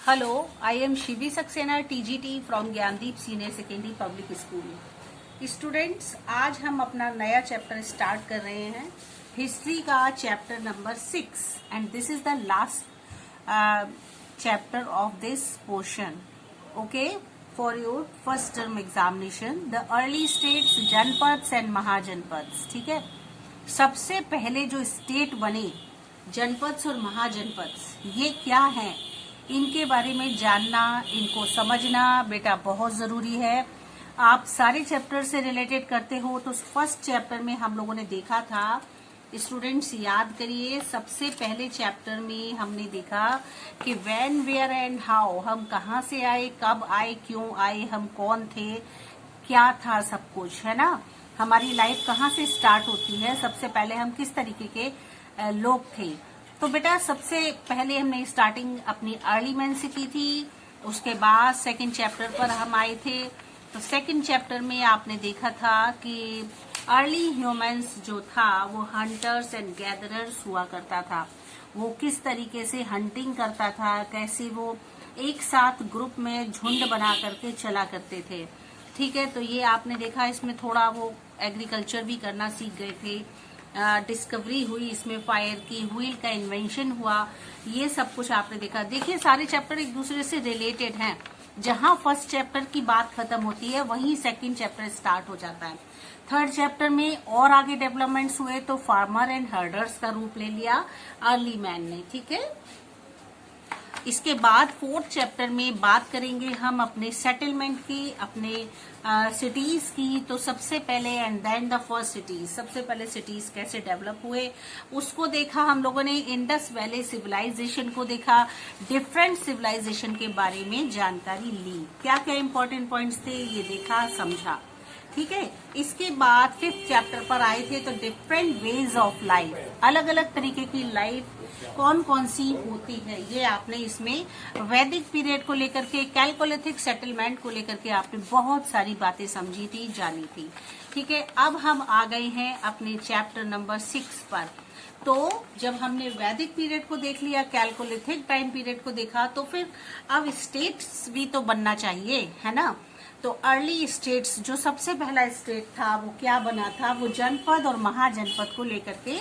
Hello, I am Shivi Saxena, TGT from Gyandeep senior secondary public school. Students, आज हम अपना नया चैप्टर स्टार्ट कर रहे हैं, हिस्ट्री का chapter number 6 and this is the last chapter of this portion. Okay, for your first term examination, the early states, janapadas and mahajanapadas. ठीक है, सबसे पहले जो स्टेट बने जनपद्स और महाजनपद्स, ये क्या है, इनके बारे में जानना, इनको समझना बेटा बहुत जरूरी है। आप सारे चैप्टर से रिलेटेड करते हो तो फर्स्ट चैप्टर में हम लोगों ने देखा था, स्टूडेंट्स याद करिए, सबसे पहले चैप्टर में हमने देखा कि व्हेन, वेयर एंड हाउ, हम कहाँ से आए, कब आए, क्यों आए, हम कौन थे, क्या था सब कुछ, है ना। हमारी लाइफ कहाँ से स्टार्ट होती है, सबसे पहले हम किस तरीके के लोग थे। तो बेटा सबसे पहले हमने स्टार्टिंग अपनी अर्ली मैन से की थी, उसके बाद सेकंड चैप्टर पर हम आए थे। तो सेकंड चैप्टर में आपने देखा था कि अर्ली ह्यूमंस जो था वो हंटर्स एंड गैदरर्स हुआ करता था। वो किस तरीके से हंटिंग करता था, कैसे वो एक साथ ग्रुप में झुंड बना करके चला करते थे। ठीक है, तो ये आपने देखा, इसमें थोड़ा वो एग्रीकल्चर भी करना सीख गए थे, डिस्कवरी हुई, इसमें फायर की, व्हील का इन्वेंशन हुआ, ये सब कुछ आपने देखा। देखिए सारे चैप्टर एक दूसरे से रिलेटेड हैं, जहां फर्स्ट चैप्टर की बात खत्म होती है वहीं सेकंड चैप्टर स्टार्ट हो जाता है। थर्ड चैप्टर में और आगे डेवलपमेंट्स हुए तो फार्मर एंड हर्डर्स का रूप ले लिया अर्ली मैन ने। ठीक है, इसके बाद फोर्थ चैप्टर में बात करेंगे हम अपने सेटलमेंट की, अपने सिटीज की। तो सबसे पहले and then the first cities, सबसे पहले सिटीज कैसे डेवलप हुए उसको देखा हम लोगों ने। इंडस वैली सिविलाइजेशन को देखा, डिफरेंट सिविलाइजेशन के बारे में जानकारी ली, क्या क्या इंपॉर्टेंट पॉइंट्स थे ये देखा, समझा। ठीक है, इसके बाद फिफ्थ चैप्टर पर आए थे तो डिफरेंट वेज ऑफ लाइफ, अलग अलग तरीके की लाइफ कौन कौन सी होती है, ये आपने इसमें वैदिक पीरियड को लेकर के, कैलकोलिथिक सेटलमेंट को लेकर के आपने बहुत सारी बातें समझी थी, जानी थी। ठीक है, अब हम आ गए हैं अपने चैप्टर नंबर 6 पर। तो जब हमने वैदिक पीरियड को देख लिया, कैलकोलिथिक टाइम पीरियड को देखा, तो फिर अब स्टेट्स भी तो बनना चाहिए, है ना। तो अर्ली स्टेट्स, जो सबसे पहला स्टेट था वो क्या बना था, वो जनपद और महाजनपद को लेकर के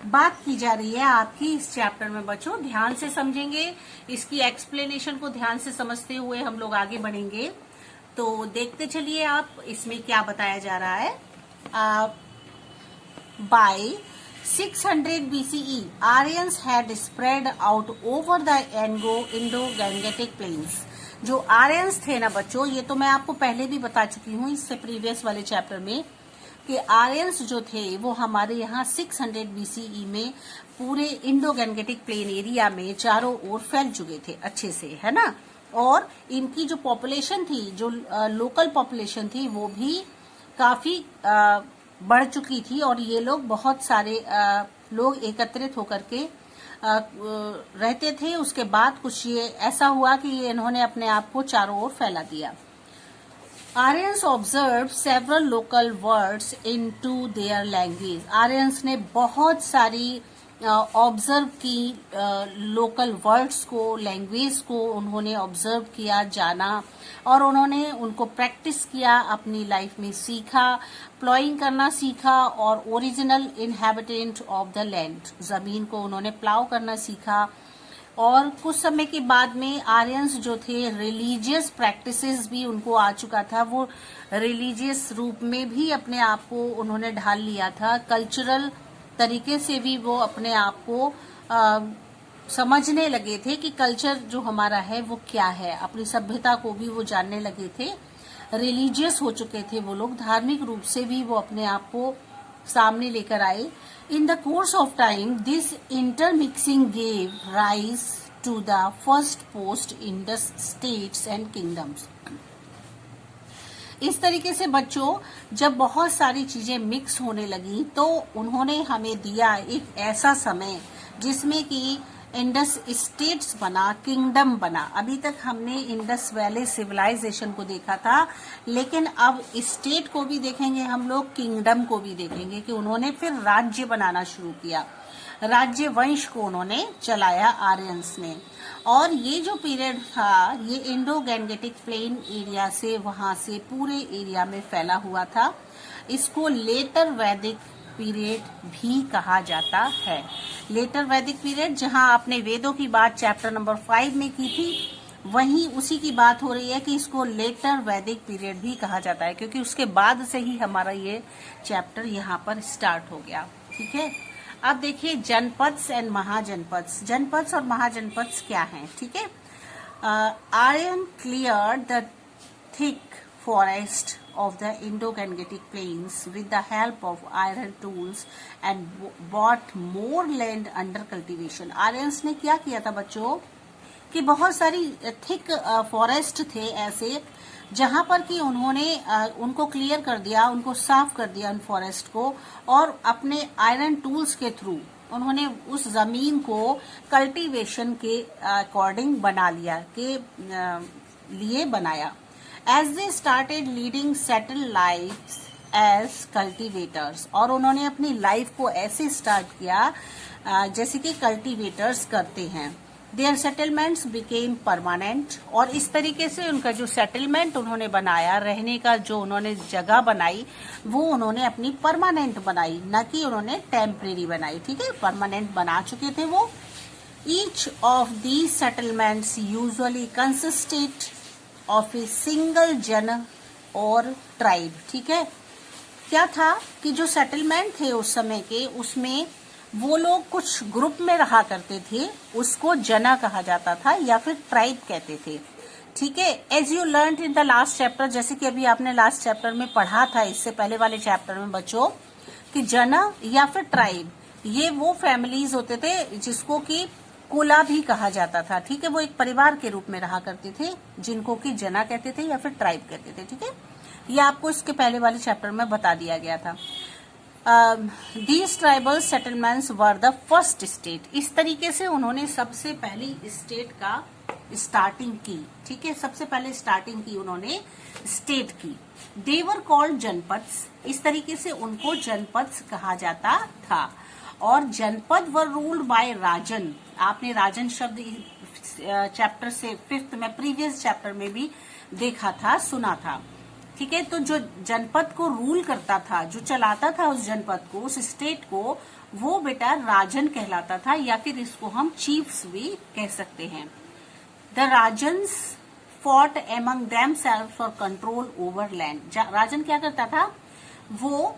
बात की जा रही है आपकी इस चैप्टर में। बच्चों ध्यान से समझेंगे, इसकी एक्सप्लेनेशन को ध्यान से समझते हुए हम लोग आगे बढ़ेंगे। तो देखते चलिए आप इसमें क्या बताया जा रहा है। By 600 BCE, Aryans had spread out over the Indo-Gangetic plains। जो आर्यंस थे ना बच्चों, ये तो मैं आपको पहले भी बता चुकी हूँ इससे प्रीवियस वाले चैप्टर में, कि आर्यंस जो थे वो हमारे यहाँ 600 BCE में पूरे इंडो गैंगेटिक प्लेन एरिया में चारों ओर फैल चुके थे अच्छे से, है ना। और इनकी जो पॉपुलेशन थी, जो लोकल पॉपुलेशन थी, वो भी काफी बढ़ चुकी थी और ये लोग बहुत सारे लोग एकत्रित होकर के रहते थे। उसके बाद कुछ ये ऐसा हुआ कि इन्होंने अपने आप को चारों ओर फैला दिया। Aryans observe several local words into their language. Aryans ने बहुत सारी ऑब्जर्व की लोकल वर्ड्स को, लैंग्वेज को उन्होंने ऑब्जर्व किया, जाना, और उन्होंने उनको प्रैक्टिस किया, अपनी लाइफ में सीखा, प्लॉइंग करना सीखा, और original inhabitant of the land, जमीन को उन्होंने प्लाव करना सीखा। और कुछ समय के बाद में आर्यंस जो थे, रिलीजियस प्रैक्टिसेस भी उनको आ चुका था, वो रिलीजियस रूप में भी अपने आप को उन्होंने ढाल लिया था, कल्चरल तरीके से भी वो अपने आप को समझने लगे थे कि कल्चर जो हमारा है वो क्या है, अपनी सभ्यता को भी वो जानने लगे थे, रिलीजियस हो चुके थे वो लोग, धार्मिक रूप से भी वो अपने आप को सामने लेकर आए। In the course of time, this intermixing gave rise to the first post-Indus states and kingdoms। इस तरीके से बच्चों जब बहुत सारी चीजें मिक्स होने लगी तो उन्होंने हमें दिया एक ऐसा समय जिसमें कि इंडस स्टेट्स बना, किंगडम बना। अभी तक हमने इंडस वैली सिविलाइजेशन को देखा था, लेकिन अब स्टेट को भी देखेंगे हम लोग, किंगडम को भी देखेंगे कि उन्होंने फिर राज्य बनाना शुरू किया। राज्य वंश को उन्होंने चलाया आर्यंस ने। और ये जो पीरियड था ये इंडो गैंगेटिक प्लेन एरिया से वहां से पूरे एरिया में फैला हुआ था। इसको लेटर वैदिक पीरियड भी कहा जाता है। लेटर वैदिक पीरियड, जहां आपने वेदों की बात चैप्टर नंबर 5 में की थी, वहीं उसी की बात हो रही है कि इसको लेटर वैदिक पीरियड भी कहा जाता है, क्योंकि उसके बाद से ही हमारा ये चैप्टर यहाँ पर स्टार्ट हो गया। ठीक है, अब देखिए जनपद्स एंड महाजनपद्स। जनपद्स और महाजनपद्स क्या हैं? ठीक है, Aryan clear the thick forest of the Indo-Gangetic plains with the help of iron tools and bought more land under cultivation. Aryans ने क्या किया था बच्चों कि बहुत सारी थिक फॉरेस्ट थे ऐसे, जहां पर कि उन्होंने उनको क्लियर कर दिया, उनको साफ कर दिया उन फॉरेस्ट को, और अपने आयरन टूल्स के थ्रू उन्होंने उस जमीन को कल्टीवेशन के अकॉर्डिंग बना लिया, के लिए बनाया। As they started leading settled lives as cultivators, और उन्होंने अपनी लाइफ को ऐसे स्टार्ट किया जैसे कि कल्टीवेटर्स करते हैं। Their settlements became permanent, और इस तरीके से उनका जो सेटलमेंट उन्होंने बनाया, रहने का जो उन्होंने जगह बनाई, वो उन्होंने अपनी परमानेंट बनाई, न कि उन्होंने टेम्परेरी बनाई। ठीक है, परमानेंट बना चुके थे वो। Each of these settlements usually consisted of a single जन और ट्राइब। ठीक है, क्या था कि जो सेटलमेंट थे उस समय के, उसमें वो लोग कुछ ग्रुप में रहा करते थे, उसको जना कहा जाता था या फिर ट्राइब कहते थे। ठीक है, as you learn in the last chapter, जैसे कि अभी आपने लास्ट चैप्टर में पढ़ा था, इससे पहले वाले चैप्टर में बच्चों, कि जना या फिर ट्राइब ये वो फैमिलीज होते थे जिसको कि कुला भी कहा जाता था। ठीक है, वो एक परिवार के रूप में रहा करते थे, जिनको कि जना कहते थे या फिर ट्राइब कहते थे। ठीक है, ये आपको इसके पहले वाले चैप्टर में बता दिया गया था। These tribal settlements were the first state. इस तरीके से उन्होंने सबसे पहली स्टेट का स्टार्टिंग की। ठीक है, सबसे पहले स्टार्टिंग की उन्होंने स्टेट की। दे वर कॉल्ड जनपद्स, इस तरीके से उनको जनपद्स कहा जाता था। और जनपद वर रूल्ड बाय राजन। आपने राजन शब्द चैप्टर से 5th में, प्रीवियस चैप्टर में भी देखा था, सुना था। ठीक है, तो जो जनपद को रूल करता था, जो चलाता था उस जनपद को, उस स्टेट को, वो बेटा राजन कहलाता था, या फिर इसको हम चीफ्स भी कह सकते हैं। The rajans fought among themselves for control over land. राजन क्या करता था, वो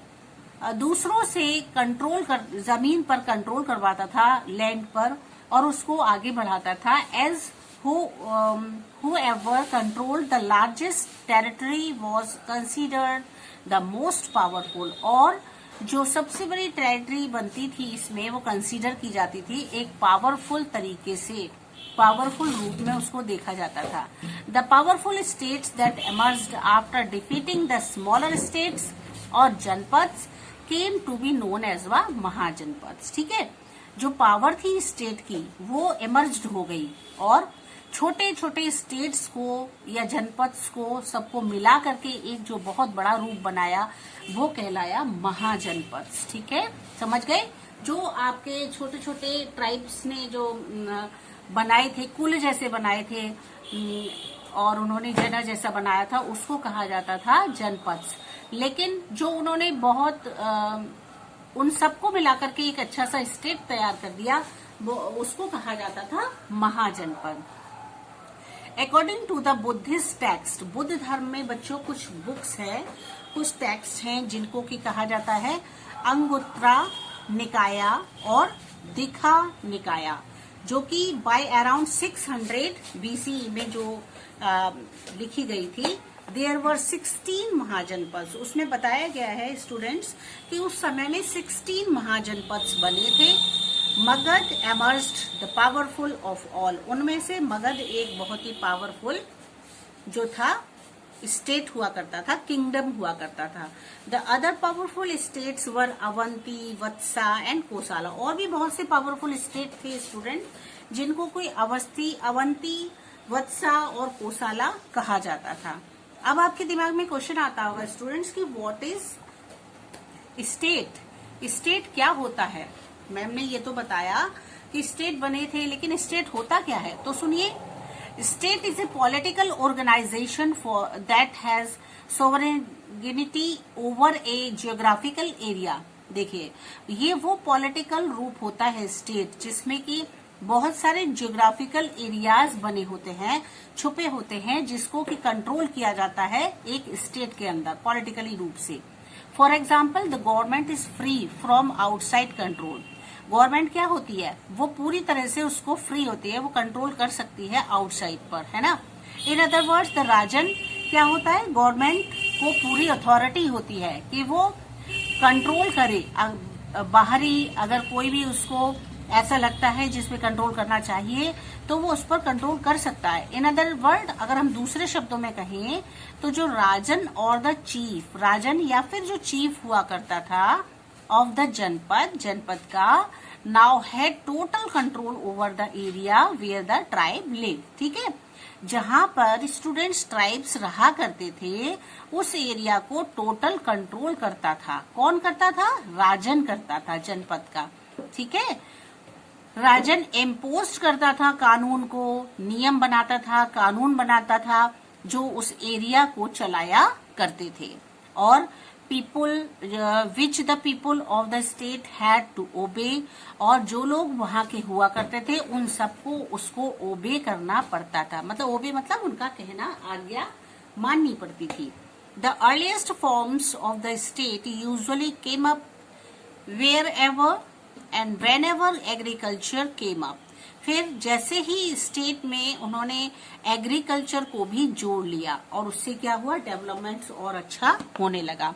दूसरों से कंट्रोल कर, जमीन पर कंट्रोल करवाता था, लैंड पर, और उसको आगे बढ़ाता था। As whoever controlled the largest territory was considered the most powerful, और जो सबसे बड़ी टेरिटरी बनती थी इसमें, वो कंसीडर की जाती थी एक पावरफुल तरीके से, पावरफुल रूप में उसको देखा जाता था। The powerful states that emerged after defeating the smaller states और janapadas came to be known as व महाजनपद्स। ठीक है, जो पावर थी स्टेट की वो एमर्ज्ड हो गई, और छोटे छोटे स्टेट्स को या जनपद्स को सबको मिला करके एक जो बहुत बड़ा रूप बनाया, वो कहलाया महाजनपद्स। ठीक है, समझ गए? जो आपके छोटे छोटे ट्राइब्स ने जो बनाए थे, कुल जैसे बनाए थे, और उन्होंने जना जैसा बनाया था, उसको कहा जाता था जनपद्स। लेकिन जो उन्होंने बहुत उन सबको मिलाकर के एक अच्छा सा स्टेट तैयार कर दिया, वो उसको कहा जाता था mahajanapada. According to the Buddhist text, Buddha धर्म में बच्चों कुछ बुक्स है, कुछ टेक्स्ट हैं जिनको की कहा जाता है अंगुत्तरा निकाया और दीक्षा निकाया, जो कि बाय अराउंड 600 BC में जो लिखी गई थी। There were 16 mahajanapada. उसमें बताया गया है स्टूडेंट्स कि उस समय में 16 महाजनपद बने थे। Magadh emerged the powerful of all. उनमें से मगध एक बहुत ही पावरफुल जो था स्टेट हुआ करता था, किंगडम हुआ करता था। The other powerful states were Avanti, Vatsa and Kosala. और भी बहुत से पावरफुल स्टेट थे स्टूडेंट, जिनको कोई अवंती, वत्सा और कोसाला कहा जाता था। अब आपके दिमाग में क्वेश्चन आता होगा स्टूडेंट्स कि व्हाट इज स्टेट, स्टेट क्या होता है? मैम ने ये तो बताया कि स्टेट बने थे, लेकिन स्टेट होता क्या है? तो सुनिए, state is a political organization for that has sovereignty over a geographical area. देखिए, ये वो पॉलिटिकल रूप होता है स्टेट जिसमें कि बहुत सारे जियोग्राफिकल एरियाज बने होते हैं, छुपे होते हैं, जिसको कि कंट्रोल किया जाता है एक स्टेट के अंदर पॉलिटिकली रूप से। For example, the government is free from outside control. Government क्या होती है? वो पूरी तरह से उसको फ्री होती है, वो कंट्रोल कर सकती है आउटसाइड पर, है ना। इन अदर वर्ड्स, द राजन क्या होता है? गवर्नमेंट को पूरी अथॉरिटी होती है कि वो कंट्रोल करे। बाहरी अगर कोई भी उसको ऐसा लगता है जिसपे कंट्रोल करना चाहिए तो वो उस पर कंट्रोल कर सकता है। इन अदर वर्ड, अगर हम दूसरे शब्दों में कहें तो जो राजन और द चीफ, राजन या फिर जो चीफ हुआ करता था ऑफ द जनपद, जनपद का, now had total control over the area where the tribe live. ठीक है, जहां पर स्टूडेंट्स ट्राइब्स रहा करते थे उस एरिया को टोटल कंट्रोल करता था। कौन करता था? राजन करता था जनपद का। ठीक है, राजन इम्पोज करता था कानून को, नियम बनाता था, कानून बनाता था जो उस एरिया को चलाया करते थे। और people which the people of the state had to obey, और जो लोग वहां के हुआ करते थे उन सबको उसको ओबे करना पड़ता था। मतलब ओबे मतलब उनका कहना, आज्ञा माननी पड़ती थी। The earliest forms of the state usually came up wherever and whenever agriculture came up. फिर जैसे ही स्टेट में उन्होंने एग्रीकल्चर को भी जोड़ लिया और उससे क्या हुआ? डेवलपमेंट और अच्छा होने लगा।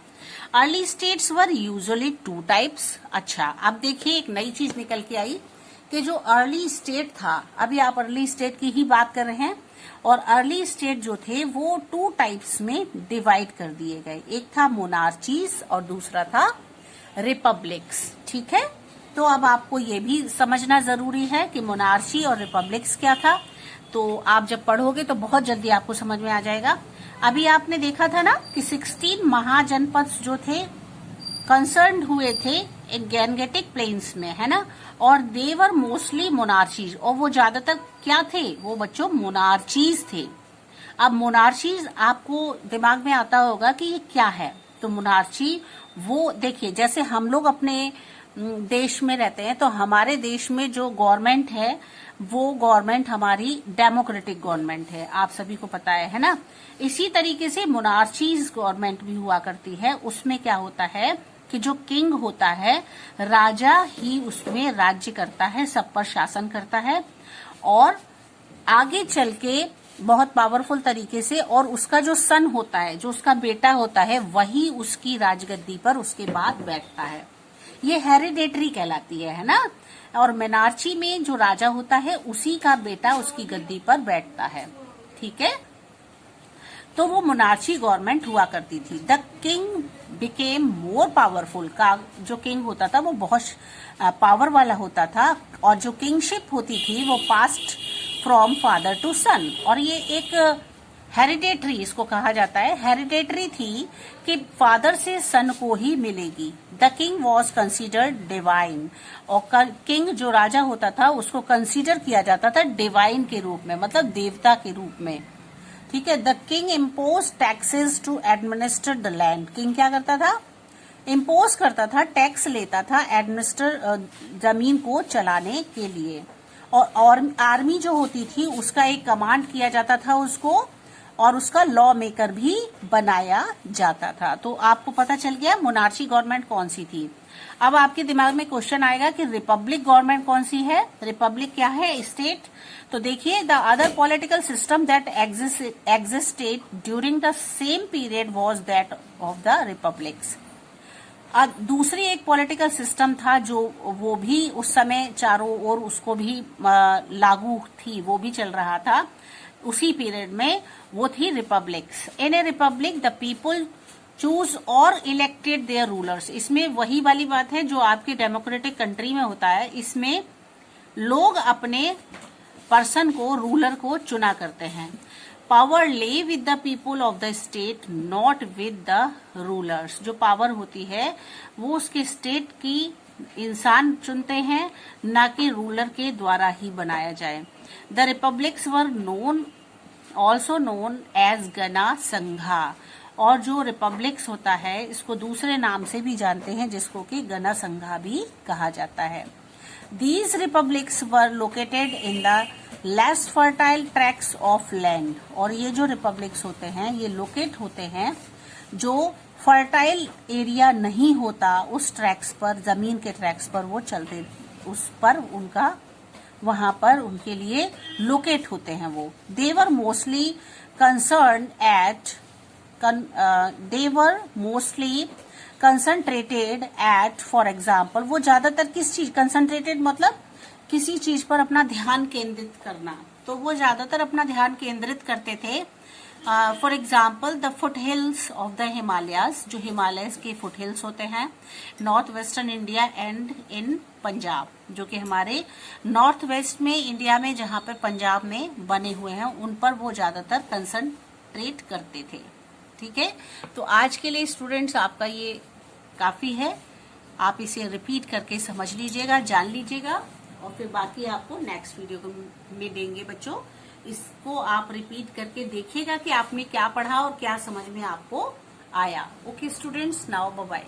Early states were usually two types. अच्छा, अब देखिए एक नई चीज निकल के आई कि जो अर्ली स्टेट था, अभी आप अर्ली स्टेट की ही बात कर रहे हैं, और अर्ली स्टेट जो थे वो टू टाइप्स में डिवाइड कर दिए गए। एक था मोनार्चीज और दूसरा था रिपब्लिक्स। ठीक है, तो अब आपको ये भी समझना जरूरी है कि मोनार्ची और रिपब्लिक्स क्या था। तो आप जब पढ़ोगे तो बहुत जल्दी आपको समझ में आ जाएगा। अभी आपने देखा था ना कि 16 महाजनपद जो थे कंसर्न हुए थे एक गैंगेटिक प्लेन्स में, है ना, और दे वर मोस्टली मोनार्चीज, और वो ज्यादातर क्या थे? वो बच्चों मोनार्चीज थे। अब मोनार्चीज आपको दिमाग में आता होगा कि ये क्या है। तो मोनार्ची वो, देखिए, जैसे हम लोग अपने देश में रहते हैं तो हमारे देश में जो गवर्नमेंट है वो गवर्नमेंट हमारी डेमोक्रेटिक गवर्नमेंट है, आप सभी को पता है ना। इसी तरीके से मोनार्चीज गवर्नमेंट भी हुआ करती है। उसमें क्या होता है कि जो किंग होता है, राजा ही उसमें राज्य करता है, सब पर शासन करता है, और आगे चल के बहुत पावरफुल तरीके से, और उसका जो सन होता है, जो उसका बेटा होता है, वही उसकी राजगद्दी पर उसके बाद बैठता है। ये हेरिडेटरी कहलाती है ना। और मोनार्ची में जो राजा होता है उसी का बेटा उसकी गद्दी पर बैठता है। ठीक है, तो वो मोनार्ची गवर्नमेंट हुआ करती थी। The king became more powerful, का जो किंग होता था वो बहुत पावर वाला होता था, और जो किंगशिप होती थी वो पास्ट फ्रॉम फादर टू सन, और ये एक हेरिडेटरी इसको कहा जाता है, हेरिडेटरी थी कि फादर से सन को ही मिलेगी। The king was considered divine, और किंग जो राजा होता था उसको कंसिडर किया जाता था डिवाइन के रूप में, मतलब देवता के रूप में। ठीक है, the king impose taxes to administer the land. King क्या करता था? इम्पोज करता था, टैक्स लेता था एडमिनिस्टर, जमीन को चलाने के लिए। और आर्मी जो होती थी उसका एक कमांड किया जाता था उसको, और उसका लॉ मेकर भी बनाया जाता था। तो आपको पता चल गया मोनार्ची गवर्नमेंट कौन सी थी। अब आपके दिमाग में क्वेश्चन आएगा कि रिपब्लिक गवर्नमेंट कौन सी है? रिपब्लिक क्या है? स्टेट। तो देखिए, the other political system that existed during the same period was that of the republics. दूसरी एक पॉलिटिकल सिस्टम था जो वो भी उस समय चारों ओर उसको भी लागू थी, वो भी चल रहा था उसी पीरियड में, वो थी republics. In A Republic the people choose और इलेक्टेड देयर रूलर्स। इसमें वही वाली बात है जो आपकी डेमोक्रेटिक कंट्री में होता है, इसमें लोग अपने पर्सन को, रूलर को चुना करते हैं। पावर ले with the people of the state, not with the rulers. जो पावर होती है वो उसके स्टेट की इंसान चुनते हैं, ना कि रूलर के द्वारा ही बनाया जाए। The republics were known also known as gana sangha, और जो रिपब्लिक्स होता है इसको दूसरे नाम से भी जानते हैं, जिसको कि गणा संघा भी कहा जाता है। These republics were located in the less fertile tracts of land, और ये जो रिपब्लिक्स होते हैं ये लोकेट होते हैं जो फर्टाइल एरिया नहीं होता, उस ट्रैक्स पर, जमीन के ट्रैक्स पर वो चलते, उस पर उनका, वहां पर उनके लिए लोकेट होते हैं वो। They were mostly concerned at they were mostly concentrated at, for example, वो ज्यादातर किस चीज, कंसंट्रेटेड मतलब किसी चीज पर अपना ध्यान केंद्रित करना, तो वो ज्यादातर अपना ध्यान केंद्रित करते थे। For example the foot hills of the Himalayas, जो हिमालयस के फुट हिल्स होते हैं, north western India and in Punjab, जो कि हमारे नॉर्थ वेस्ट में इंडिया में, जहां पर पंजाब में बने हुए हैं, उन पर वो ज्यादातर कंसंट्रेट करते थे। ठीक है, तो आज के लिए स्टूडेंट्स आपका ये काफी है, आप इसे रिपीट करके समझ लीजिएगा, जान लीजिएगा, और फिर बाकी आपको नेक्स्ट वीडियो में देंगे बच्चों। इसको आप रिपीट करके देखिएगा कि आपने क्या पढ़ा और क्या समझ में आपको आया। Okay students, now bye bye.